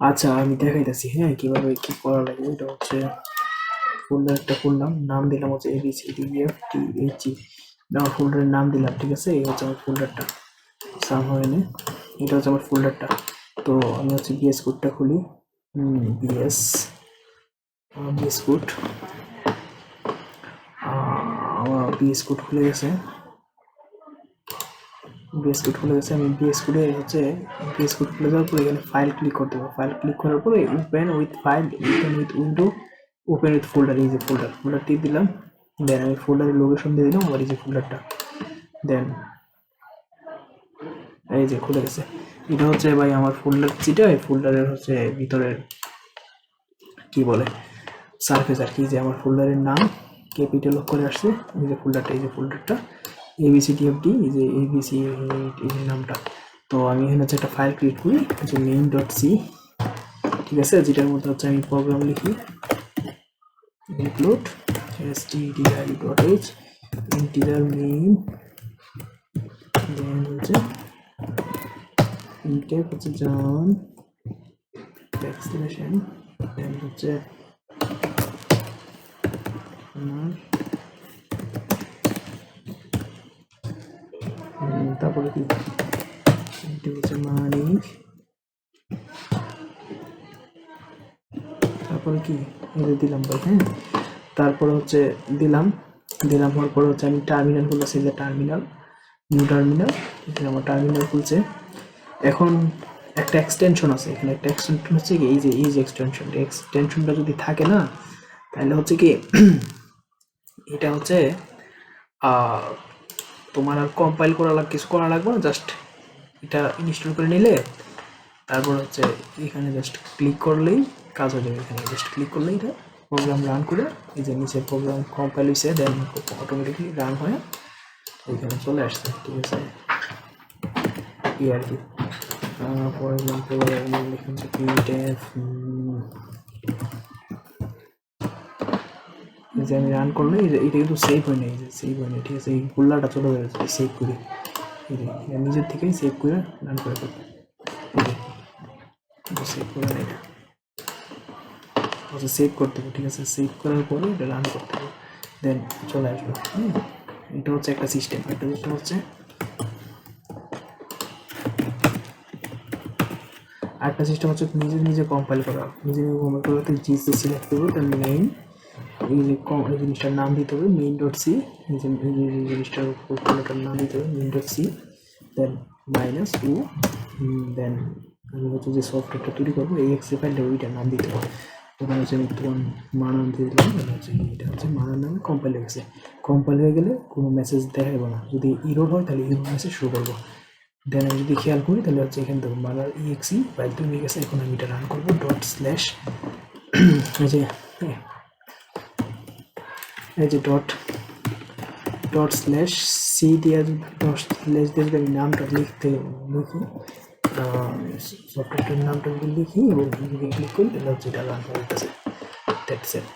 আচ্ছা আমি দেখাইতেছি, হ্যাঁ কিভাবে কি করা লাগবে। এটা হচ্ছে ফোল্ডার একটা খুললাম, নাম দিলাম হচ্ছে ABCDEFGHG, আমার ফোল্ডারের নাম দিলাম, ঠিক আছে। এই হচ্ছে আমার ফোল্ডারটা, সাম হয়ে নে, এটা হচ্ছে আমার ফোল্ডারটা। তো আমি হচ্ছে বিএস কোডটা খুলি, বিএস বিএস কোড, আমার বিএস কোড খুলে গেছে, বিএস কোড খুলে গেছে। আমি বিএস কোডে হচ্ছে বিএস কোড খুলে যাওয়ার পরে এখানে ফাইল ক্লিক করতে হবে। ফাইল ক্লিক করার পরে open with file, open with window, open with folder, এই যে ফোল্ডার টিপ দিলাম। দেন আমি ফোল্ডারের লোকেশন দিয়ে দিলাম, আবার এই যে ফোল্ডারটা, দেন এই যে খুলে গেছে। এটা হচ্ছে ভাই আমার ফোল্ডার, যেটা এই ফোল্ডারের হচ্ছে ভিতরের কি বলে সারফেস আর কি, যে আমার ফোল্ডারের নাম ক্যাপিটাল করে আসছে, এই যে ফোল্ডারটা, এই যে ফোল্ডারটা ABCDFD, এই যে ABC এই নামটা। তো আমি এখানে হচ্ছে একটা ফাইল ক্রিয়েট করি, যে main.c, ঠিক আছে, যেটার মধ্যে হচ্ছে আমি প্রোগ্রাম লিখি, include stdio.h integer main, দেন হচ্ছে intake হচ্ছে জন ব্যাকস্ল্যাশন, দেন হচ্ছে তারপরে কি এটা হচ্ছে মানিক, তারপরে কি এটা দিলাম ভাই, হ্যাঁ। তারপরে হচ্ছে দিলাম হওয়ার পরে হচ্ছে আমি টার্মিনাল খুলেছি, যে টার্মিনাল, নিউ টার্মিনাল, এখানে আমার টার্মিনাল খুলছে। এখন একটা এক্সটেনশন আছে এখানে, একটা এক্সটেনশন হচ্ছে কি, এই যে এক্সটেনশনটা যদি থাকে না, তাহলে হচ্ছে কি এটা হচ্ছে তোমার আর কম্পাইল কিছু করা লাগবে না, জাস্ট এটা ইনস্টল করে নিলে তারপর হচ্ছে এখানে জাস্ট ক্লিক করলেই কাজ হয়ে যাবে। এখানে জাস্ট ক্লিক করলেই এটা প্রোগ্রাম রান করে, এই যে নিচে প্রোগ্রাম কম্পাইল হয়েছে, দেন অটোমেটিকলি রান হয়ে এখানে চলে আসছে, ঠিক আছে। এই আর কি, ফর এক্সাম্পল লিখুন যে printf, যে আমি রান করলে এটা কিন্তু সেভ হয় না, এই যে সেভ হয় না, ঠিক আছে। এই গোল্লাটা চলে যাবে সেভ করে, এই যে নিজের থেকেই সেভ করে রান করে দেবে, সেভ করে না, এটা সেভ করতে হবে, ঠিক আছে। সেভ করার পরে এটা রান করতে হবে, দেন চলে আসবে। এটা হচ্ছে একটা সিস্টেম। একটা সিস্টেম হচ্ছে আরেকটা সিস্টেম হচ্ছে নিজে কম্পাইল করা, নিজে কম্পাইল করতে জিসি সিলেক্ট করবো, দেন মেইন, এই যে এই জিনিসটার নাম দিতে হবে main.c, এই যে জিনিসটার ফোল্ডারটার নাম দিতে হবে main.c, দেন -u, দেন আমি হচ্ছে যে সফটওয়্যারটা তৈরি করবো এই এক্সে ফাইলটা, ওইটার নাম দিতে হবে। তখন হচ্ছে আমি তখন মানান দিয়ে দিলাম, হচ্ছে এটা হচ্ছে মানার নামে কম্পাইল হয়ে গেছে। কম্পাইল হয়ে গেলে কোনো মেসেজ দেখাবো না, যদি ইরোর হয় তাহলে ইরোর মেসেজ শুরু করবো। দেন আমি যদি খেয়াল করি তাহলে হচ্ছে এখানে দেখুন মানার exe ফাইল তৈরি হয়ে গেছে। এখন আমি এটা রান করবো /, এই যে /c দিয়ে যদি আমি নামটা লিখি, সফটওয়্যারটার নামটা যদি লিখি এবং ক্লিক করি তাহলে হচ্ছে এটা রান হয়ে গেছে। That's it.